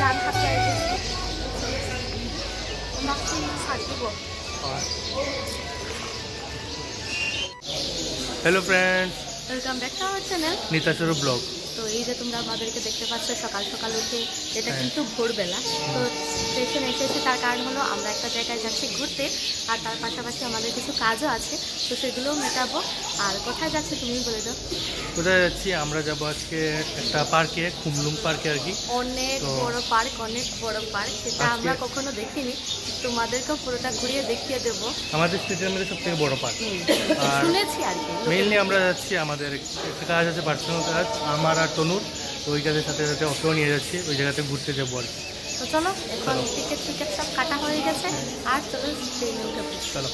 জান হাতে মাছটি ছাড়িব। Hello friends, welcome back to our channel Nita Swaroop blog. তো এই যে তোমরা আমাদেরকে দেখতে পাচ্ছ সকাল সকাল উঠে, এটা কিন্তু ভোরবেলা। তো স্টেশনে এসেছি, তার কারণ হলো আমরা একটা জায়গায় যাচ্ছি ঘুরতে, আর তার পাশাপাশি আমাদের কিছু কাজও আছে, তো সেগুলোও মেটাবো। আর কোথায় যাচ্ছে তুমি বলে দাও। কোথায় যাচ্ছি? আমরা যাবো আজকে একটা পার্কে, খুমলুং পার্কে আর কি। অনেক বড় পার্ক, অনেক বড় পার্ক, সেটা আমরা কখনো দেখিনি। তোমাদেরকেও পুরোটা ঘুরিয়ে দেখিয়ে দেবো। আমাদের স্টেটের মধ্যে সব থেকে বড় পার্ক আর শুনেছি আর কি। মেইনলি আমরা যাচ্ছি, আমাদের একটা কাজ আছে, পার্সোনাল কাজ আমার আর তনুর, তো ওই কাজের সাথে সাথে ওকেও নিয়ে যাচ্ছি, ওই জায়গাতে ঘুরতে যাবো আর কি। তো চলো, এখন টিকিট সব কাটা হয়ে গেছে, আর চলো ট্রেনে উঠে পড়ি। চলো।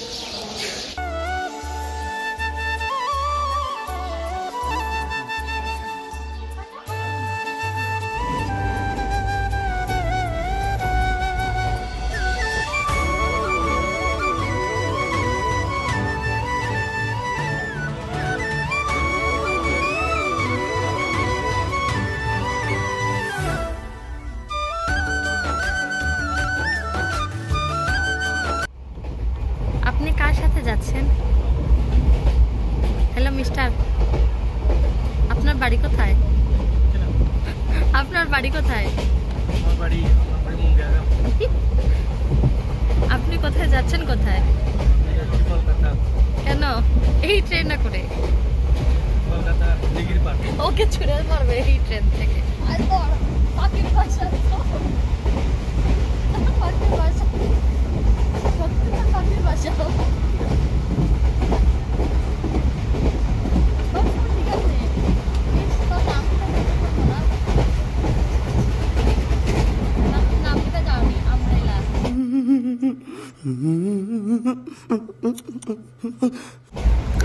আপনি কার সাথে যাচ্ছেন? হ্যালো মিস্টার, আপনার বাড়ি কোথায়? আপনার বাড়ি কোথায়? আপনি কোথায় যাচ্ছেন? কোথায়? কেন এই ট্রেনে করে? ওকে ছুড়ে মারবে এই ট্রেন থেকে।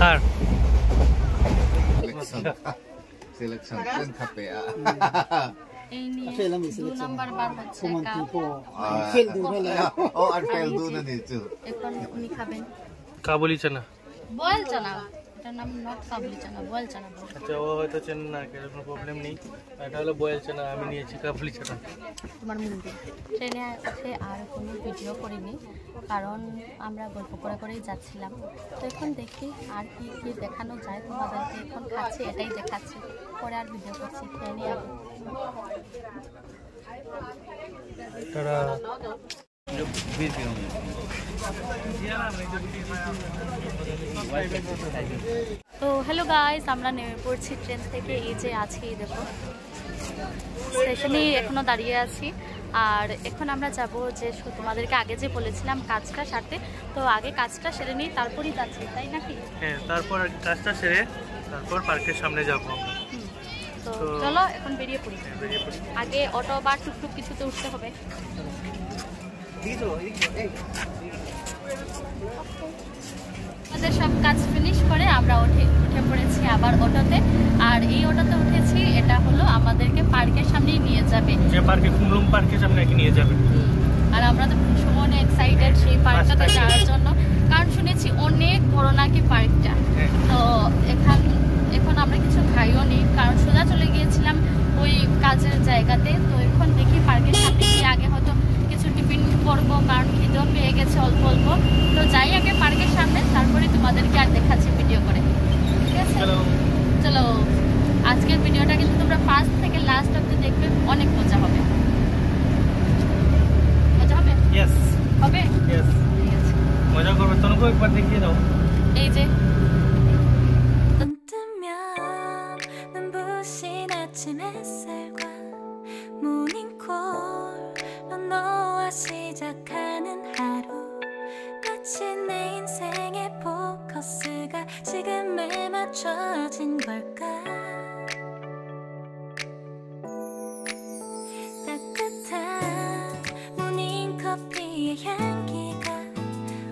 কার selection kan KPA. এই নিয়ে 2 নাম্বার বার হচ্ছে cup. Fail dulu lah. Oh, fail dulu nih cu. এখন উনি খাবেন কাবুলি চানা। বয়েল চানা, এটার নাম নট কাবুলি চানা, বয়েল চানা। আচ্ছা, ও হয়তো চেনে না, কোনো প্রবলেম নেই। এটা হলো বয়েল চানা, আমি নিয়েছি কাবুলি চানা। তোমার মুন্ডি ট্রেনে আছে, আর কোনো ভিডিও করিনি, কারণ আমরা গল্প করে করেই যাচ্ছিলাম। তো এখন দেখি আর কি কি দেখানো যায় তোমাদেরকে। এখন খাচ্ছি, এটাই দেখাচ্ছি, পরে আর ভিডিও করছি ট্রেনে আগে। তারা তো হ্যালো গাইস, আমরা নেমে পড়ছি ট্রেন থেকে। এই যে আছি, দেখো স্টেশনেই এখনো দাঁড়িয়ে আছি। আর এখন আমরা যাব যে তোমাদেরকে আগে যে বলেছিলাম কাজটা সারতে, তো আগে কাজটা সেরে নিই, তারপরই যাচ্ছি, তাই নাকি? হ্যাঁ, তারপর কাজটা সেরে তারপর পার্কের সামনে যাবো। তো চলো এখন বেরিয়ে পড়ি। আগে অটো বা টুকটুক কিছুতে উঠতে হবে। আমাদের সব কাজ ফিনিশ করে আমরা উঠে পড়েছি আবার অটোতে। আর এই অটোতে উঠেছি, এটা হলো আমাদেরকে পার্কের সামনেই নিয়ে যাবে, যে পার্কে, খুমলুং পার্কের সামনে নিয়ে যাবে। আর আমরা তো ভীষণ এক্সাইটেড সেই পার্কটাতে যাওয়ার জন্য, কারণ শুনেছি অনেক বড় নাকি পার্কটা। তো এখন আমরা কিছু খাইও নি, কারণ সোজা চলে গিয়েছিলাম ওই কাজের জায়গাতে। তো এখন দেখি পার্কের সামনে গিয়ে আগে হয়তো কিছু টিফিন করবো, কারণ খিদেও পেয়ে গেছে অল্প অল্প। তো যাই আগে পার্কের সামনে, তারপরে তোমাদেরকে আর দেখাচ্ছি ভিডিও করে, ঠিক আছে? চলো, আজকের ভিডিওটা কিন্তু তোমরা ফার্স্ট থেকে লাস্ট অবধি দেখবে, অনেক মজা হবে। মজা হবে? ইয়েস হবে, ইয়েস, ঠিক আছে, মজা করবে। তনুকে একবার দেখিয়ে দাও। এই যে 시작하는 하루 마치 내 인생의 포커스가 지금에 맞춰진 걸까 따뜻한 모닝커피의 향기가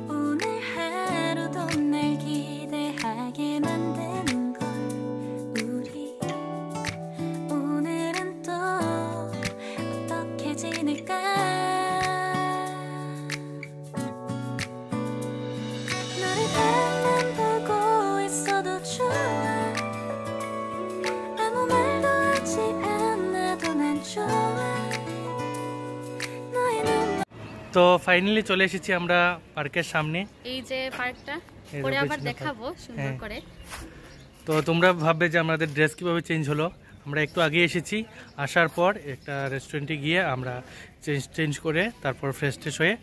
오늘 하루도 날 기대하게 만드는 걸 우리 오늘 তো ফাইনালি চলে এসেছি আমরা পার্কের সামনে। এই যে পার্কটা এই পরে আবার পেছনে দেখাবো সুন্দর হ্যাঁ। করে। তো তোমরা ভাববে যে আমাদের ড্রেস কীভাবে চেঞ্জ হলো। আমরা একটু আগে এসেছি, আসার পর একটা রেস্টুরেন্টে গিয়ে আমরা চেঞ্জ করে তারপর ফ্রেশ ট্রেশ হয়ে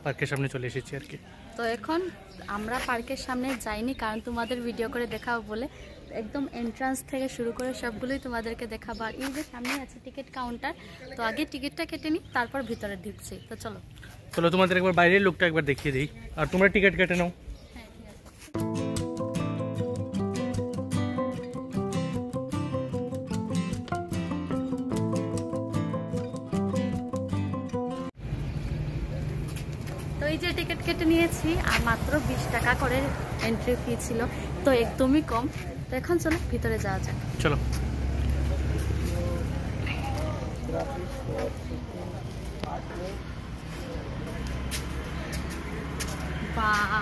পার্কের সামনে চলে এসেছি আর কি। তো এখন আমরা পার্কের সামনে যাইনি, কারণ তোমাদের ভিডিও করে দেখাবো বলে একদম এন্ট্রান্স থেকে শুরু করে সবগুলোই তোমাদেরকে দেখাবো। আর এই যে সামনে আছে টিকিট কাউন্টার, তো আগে টিকিটটা কেটে নিই, তারপর ভিতরে ঢুকছি। তো চলো চলো তোমাদের একবার বাইরের লোকটা একবার দেখিয়ে দিই, আর তোমরা টিকিট কেটে নাও। হ্যাঁ ঠিক আছে। তো এই যে টিকিট কেটে নিয়েছি, আর মাত্র 20 টাকা করে এন্ট্রি ফি ছিল, তো একদমই কম। তো এখন চলো ভিতরে যাওয়া যাক। চলো। বাহ,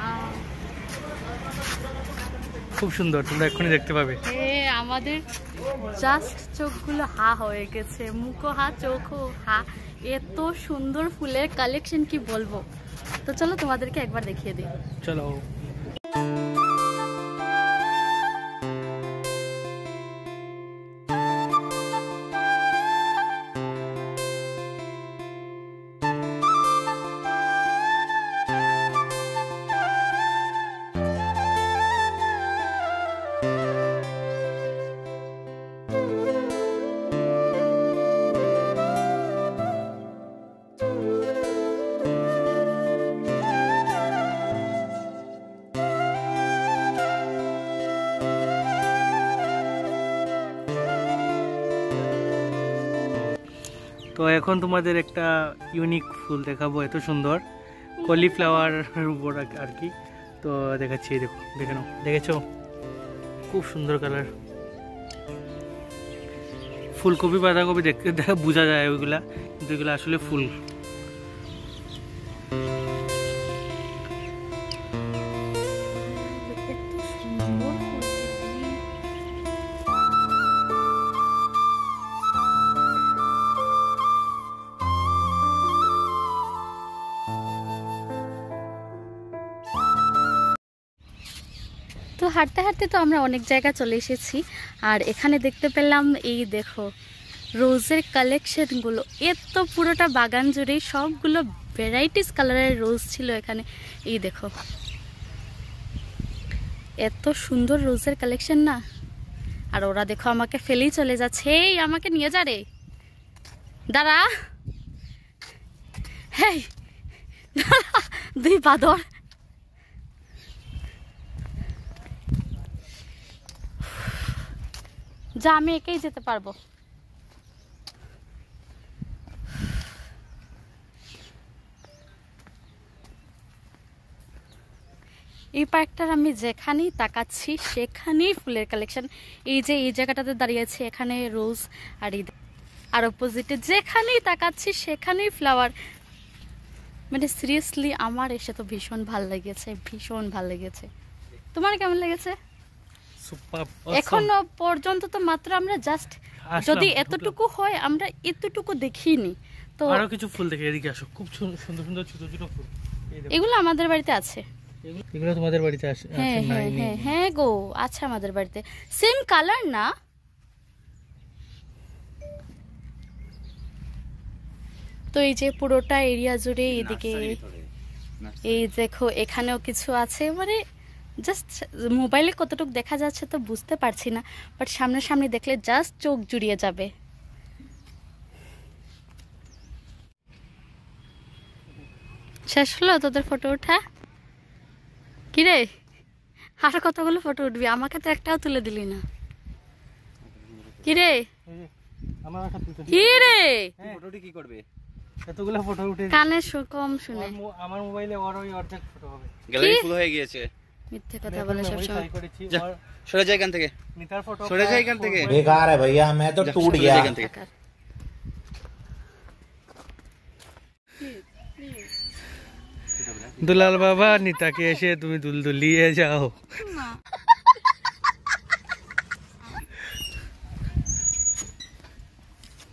খুব সুন্দর, তোমরা এক্ষুনি দেখতে পাবে। আমাদের জাস্ট চোখগুলো হা হয়ে গেছে, মুখও হা, চোখও হা। এত সুন্দর ফুলের কালেকশন কি বলবো। তো চলো তোমাদেরকে একবার দেখিয়ে দিই। চলো। তো এখন তোমাদের একটা ইউনিক ফুল দেখাবো, এত সুন্দর কলিফ্লাওয়ারের উপর আর কি। তো দেখাচ্ছি, দেখো, দেখে নাও, দেখেছো? খুব সুন্দর কালার। ফুলকপি বাঁধাকপি দেখতে দেখা বোঝা যায় ওইগুলা, কিন্তু এগুলো আসলে ফুল। তো হাঁটতে হাঁটতে তো আমরা অনেক জায়গা চলে এসেছি, আর এখানে দেখতে পেলাম এই দেখো রোজের কালেকশনগুলো। এত পুরোটা বাগান জুড়েই সবগুলো ভ্যারাইটিস কালারের রোজ ছিল এখানে। এই দেখো এত সুন্দর রোজের কালেকশন না। আর ওরা দেখো আমাকে ফেলেই চলে যাচ্ছে। এই আমাকে নিয়ে যা রে, দাঁড়া, হেই দুই বাদর। যা, আমি একাই যেতে পারবো। এই পার্কটার আমি যেখানেই তাকাচ্ছি সেখানেই ফুলের কালেকশন। এই যে এই জায়গাটাতে দাঁড়িয়ে আছে, এখানে রোজ, আর অপোজিটে যেখানেই তাকাচ্ছি সেখানেই ফ্লাওয়ার। মানে সিরিয়াসলি আমার এসে তো ভীষণ ভাল লেগেছে, ভীষণ ভাল লেগেছে। তোমার কেমন লেগেছে? এখনো পর্যন্ত তো মাত্র আমরা জাস্ট, যদি এতটুকু হয় আমরা এতটুকু দেখিনি। তো আরো কিছু ফুল দেখে, এদিকে আসো, খুব সুন্দর সুন্দর ছোট ছোট ফুল। এগুলো আমাদের বাড়িতে আছে। এগুলো তোমাদের বাড়িতে আছে? হ্যাঁ হ্যাঁ হ্যাঁ হ্যাঁ গো, আচ্ছা আমাদের বাড়িতে সেম কালার না। তো এই যে পুরোটা এরিয়া জুড়ে এদিকে এই দেখো এখানেও কিছু আছে। মানে জাস্ট মোবাইলে কতটুকু দেখা যাচ্ছে তো বুঝতে পারছি না, বাট সামনাসামনি দেখলে জাস্ট চোখ জুড়িয়ে যাবে। শেষ হলো তোদের ফটো ওঠা? কিরে আর কতগুলো ফটো উঠবি? আমাকে তো একটাও তুলে দিলি না। কিরে কিরে ফটোটি কি করবে? এতগুলো ফটো উঠে কানে কম শুনে। আমার মোবাইলে ওর ওই অর্ধেক ফটো হবে। গ্যালারি ফুল হয়ে গিয়েছে। মিথ্যে কথা বলে সব সময়। সরে যাই এখান থেকে, নিতার ফটো সরে যাই এখান থেকে। बेकार है भैया, मैं तो टूट गया। দুলাল বাবা নিতাকে এসে তুমি দুলদুলিয়ে যাও।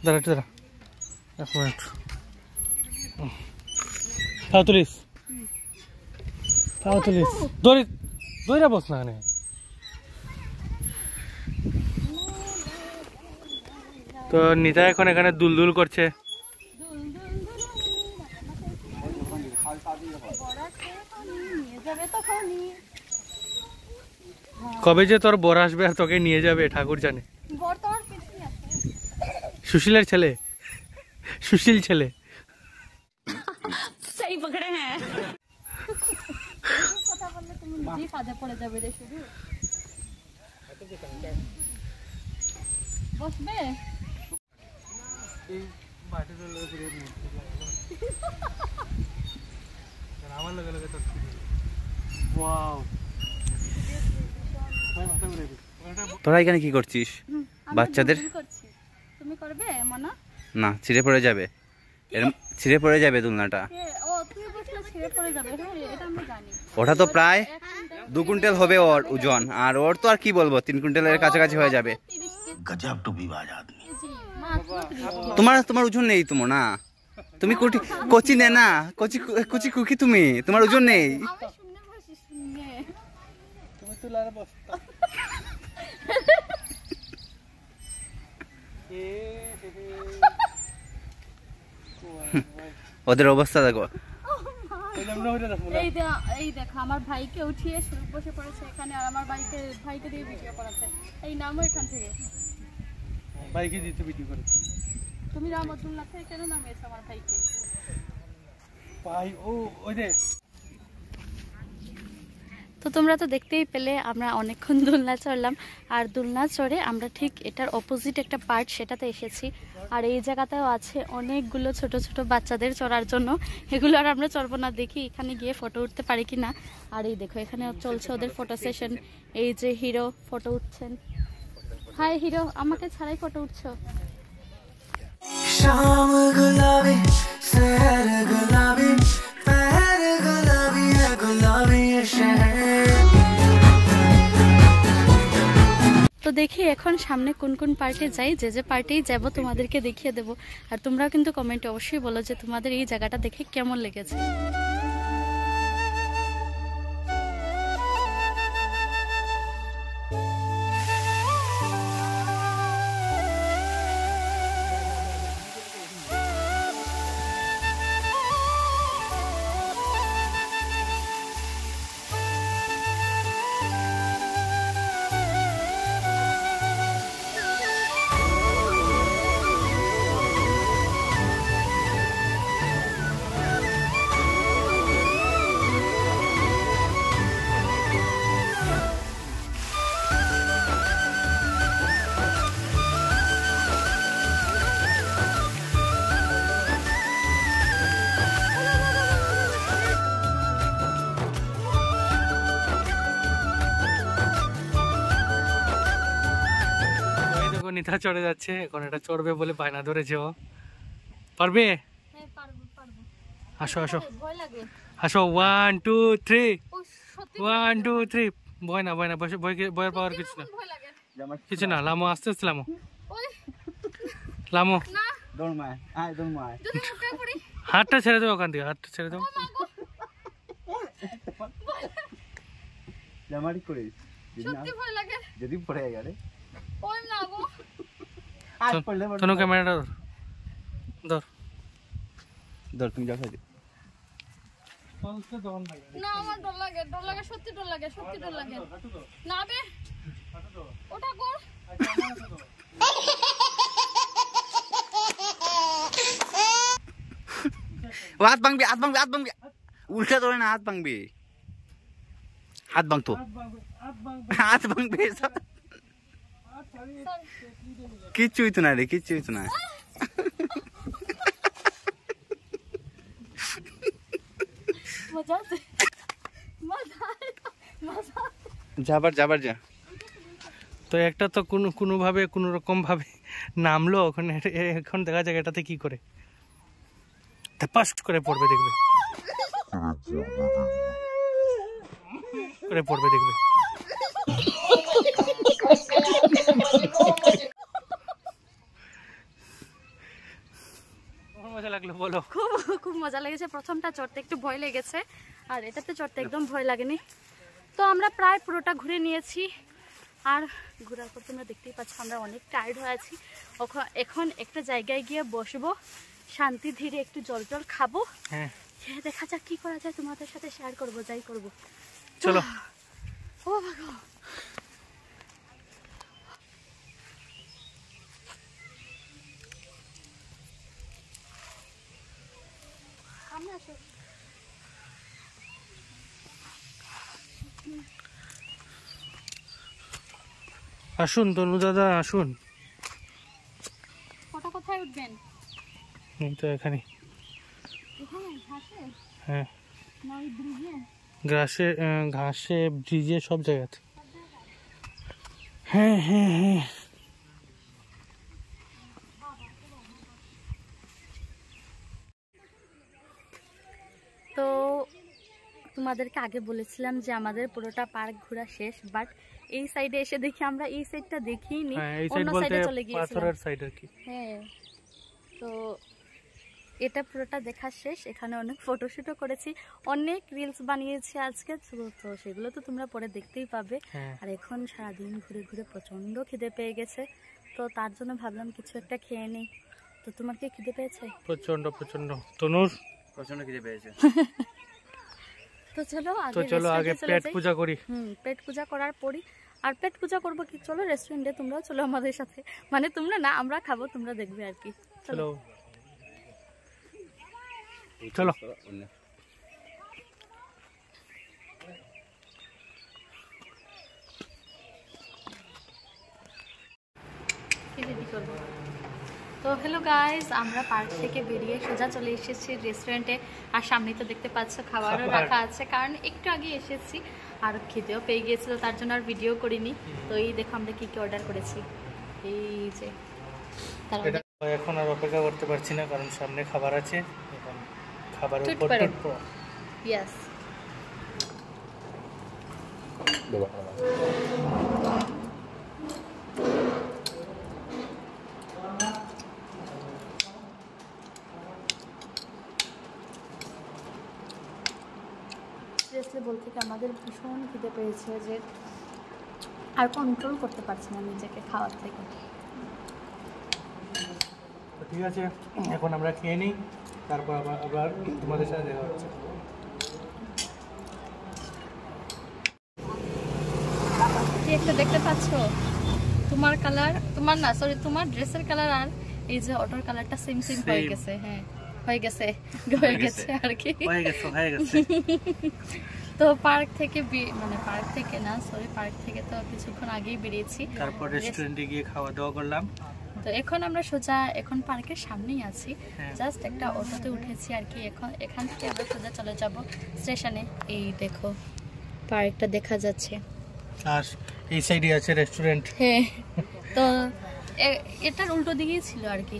দাঁড়া দাঁড়া এক মিনিট। তাও তুলিস দৌড়ে বস না তো নিতা এখন এখানে দুলদুল করছে। কবে যে তোর বর আসবে আর তোকে নিয়ে যাবে ঠাকুর জানে। সুশীলের ছেলে, সুশীল ছেলে। সেই পকড়ে হ্যাঁ কথা বললে তুমি নিজেই ফাঁদে পড়ে যাবে রে। শুধু বসবে তোরা এখানে কি করছিস? বাচ্চাদের তুমি করবে মনা? না, ছিঁড়ে পড়ে যাবে, এরকম ছিঁড়ে পড়ে যাবে দুলনাটা। ও তুমি বসলে ছিঁড়ে পড়ে যাবে। হ্যাঁ এটা আমি জানি। ওটা তো প্রায় 2 কুইন্টাল হবে ওর ওজন, আর ওর তো আর কি বলবো 3 কুইন্টালের কাছাকাছি হয়ে যাবে। गजब टूबीबाज आदमी। তোমার ওজন নেই তোমার না, তুমি কোচি নে না, কোচি কুকি তুমি, তোমার ওজন নেই। ওদের অবস্থা দেখো। এই দেখো আমার ভাইকে উঠিয়ে বসে পড়েছে এখানে, আর আমার ভাইকে দিয়ে ভিডিও করাচ্ছে। এই নামও এখান থেকে ভাইকে দিতে ভিডিও করে। তুমি রামদুল্লাহ থেকে কেন নামিয়েছো আমার ভাইকে? ভাই ও ওই যে তো তোমরা তো দেখতেই পেলে আমরা অনেকক্ষণ দোলনা চড়লাম, আর দোলনা চড়ে আমরা ঠিক এটার অপোজিট একটা পার্ট সেটাতে এসেছি। আর এই জায়গাতেও আছে অনেকগুলো ছোট ছোট বাচ্চাদের চড়ার জন্য, এগুলো আর আমরা চড়বো না, দেখি এখানে গিয়ে ফটো উঠতে পারি কি না। আর এই দেখো এখানে চলছে ওদের ফটো সেশন। এই যে হিরো ফটো উঠছেন। হাই হিরো, আমাকে ছাড়াই ফটো উঠছো। शाम गुलाबी शहर गुलाबी पहर गुलाबी है गुलाबी ये शहर। তো দেখি এখন সামনে কোন কোন পার্কে যাই, যে পার্কেই যাব তোমাদেরকে দেখিয়ে দেবো। আর তোমরাও কিন্তু কমেন্টে অবশ্যই বলো যে তোমাদের এই জায়গাটা দেখে কেমন লেগেছে। নিতা চড়ে যাচ্ছে, এখন এটা চড়বে বলে বায়না ধরেছে। ও পারবে? আসো আসো আসো, 1 2 3 1 2 3। ভয় না ভয় না, ভয়ের পাওয়ার কিছু না, কিছু না। লামো আস্তে আস্তে লামো, লামো। হাতটা ছেড়ে দেবো ওখান থেকে, হাতটা ছেড়ে দেবো। যদি পড়ে গেলে তনু ক্যামেরাটা ধর ধর, তুমি যাও। না আমার ডর লাগে, সত্যি ডর লাগে, সত্যি ডর লাগে। না বে ওটা কর। হাত ভাঙবি, উল্টা ধরে না, হাত ভাঙবি, হাত ভাঙতো, হাত ভাঙবি। কিচ্ছু হইতো না রে, কিচ্ছু হইতো না। যাবার যা। তো একটা তো কোনোভাবে কোনো রকম ভাবে নামলো ওখানে, এখন দেখা যাক এটাতে কি করে ফাস্ট করে পড়বে, দেখবে করে পড়বে, দেখবে। মজা লাগলো বলো? খুব মজা লেগেছে। প্রথমটা চড়তে একটু ভয় লেগেছে, আর এটাতে চড়তে একদম ভয় লাগেনি। তো আমরা প্রায় পুরোটা ঘুরে নিয়েছি, আর ঘোরার পর তোমরা দেখতেই পাচ্ছ আমরা অনেক টায়ার্ড হয়ে আছি। এখন একটা জায়গায় গিয়ে বসবো, শান্তি ধীরে একটু জল জল খাবো, খেয়ে দেখা যাক কি করা যায়, তোমাদের সাথে শেয়ার করবো যাই করবো। চলো। ও বাবা, আসুন তনু দাদা আসুন। ওটা কোথায় উঠবেন? এই তো এখানে। এখানে ঘাসে হ্যাঁ, না ওই ব্রিজে? ঘাসে ব্রিজে সব জায়গাতে। হ্যাঁ হ্যাঁ হ্যাঁ। তো তোমাদেরকে আগে বলেছিলাম যে আমাদের পুরোটা পার্ক ঘোরা শেষ, বাট এই সাইডে এসে দেখি আমরা এই সাইডটা দেখিনি, অন্য সাইডে চলে গিয়েছিলাম। পাথরের সাইড আর কি। হ্যাঁ, তো এটা পুরোটা দেখা শেষ। এখানে অনেক ফটোশুটও করেছি, অনেক রিলস বানিয়েছি আজকে, তো সেগুলো তো তোমরা পরে দেখতেই পাবে। আর এখন সারাদিন ঘুরে ঘুরে প্রচন্ড খিদে পেয়ে গেছে, তো তার জন্য ভাবলাম কিছু একটা খেয়ে নিই। তো তোমার কি খিদে পেয়েছে? প্রচন্ড প্রচন্ড। তনুর প্রচন্ড খিদে পেয়েছে। তো চলো আগে পেট পূজা করি। পেট পূজা করার পরই, আর পেট পূজা করবো কি, চলো রেস্টুরেন্টে, তোমরাও চলো আমাদের সাথে। মানে তোমরা না, আমরা খাবো, তোমরা দেখবে আর কি। চলো চলো। তো হ্যালো গাইজ, আমরা পার্ক থেকে বেরিয়ে সোজা চলে এসেছি রেস্টুরেন্টে, আর সামনে তো দেখতে পাচ্ছ খাবারও রাখা আছে, কারণ একটু আগে এসেছি আর খিদেও পেয়ে গিয়েছিল, তার জন্য আর ভিডিও করিনি। তো এই দেখো আমরা কি কি অর্ডার করেছি, এই যে। এখন আর অপেক্ষা করতে পারছি না, কারণ সামনে খাবার আছে, এখন খাবারের উপর টুটবো। ইয়েস। সিরিয়াসলি বলতে কি আমাদের ভীষণ খিদে পেয়েছে, যে আর কন্ট্রোল করতে পারছি না নিজেকে খাওয়ার থেকে। ঠিক আছে, এখন আমরা খেয়ে নিই, তারপর আবার তোমাদের সাথে দেখা হচ্ছে। কি একটা দেখতে পাচ্ছ, তোমার কালার, তোমার না সরি, তোমার ড্রেসের কালার আর এই যে অটোর কালারটা সেম সেম হয়ে গেছে। হ্যাঁ, হয়ে গেছে আর কি, হয়ে গেছে। তো পার্ক থেকে পার্ক থেকে তো কিছুক্ষণ আগেই বেরিয়েছি, তারপর রেস্টুরেন্টে গিয়ে খাওয়া দাওয়া করলাম। তো এখন আমরা সোজা এখন পার্কের সামনেই আছি, জাস্ট একটা অটোতে উঠেছি আর কি। এখান থেকে আমরা সোজা চলে যাব স্টেশনে। এই দেখো পার্কটা দেখা যাচ্ছে, আর এই সাইডে আছে রেস্টুরেন্ট। হ্যাঁ, তো এটার উল্টো দিকেই ছিল আর কি।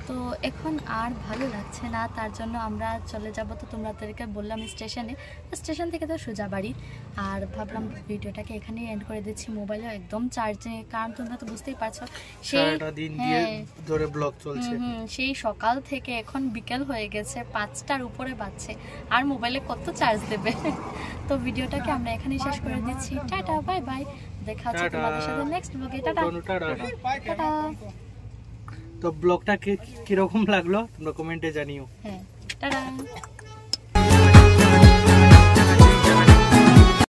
তো এখন আর ভালো লাগছে না, তার জন্য আমরা চলে যাব। তো তোমাদেরকে বললাম স্টেশন থেকে তো সোজা বাড়ি, আর ভাবলাম ভিডিওটাকে এখানেই এন্ড করে দিচ্ছি। মোবাইলে একদম চার্জে, কারণ তোমরা তো বুঝতেই পারছো সেই সকাল থেকে এখন বিকেল হয়ে গেছে, 5টার উপরে বাজছে, আর মোবাইলে কত চার্জ দেবে। তো ভিডিওটাকে আমরা এখানেই শেষ করে দিচ্ছি। টাটা, বাই বাই, দেখা হচ্ছে তোমাদের সাথে নেক্সট ব্লগে। Tata tata. তো ব্লগটা কিরকম লাগলো তোমরা কমেন্টে জানিও। হ্যাঁ, টাটা।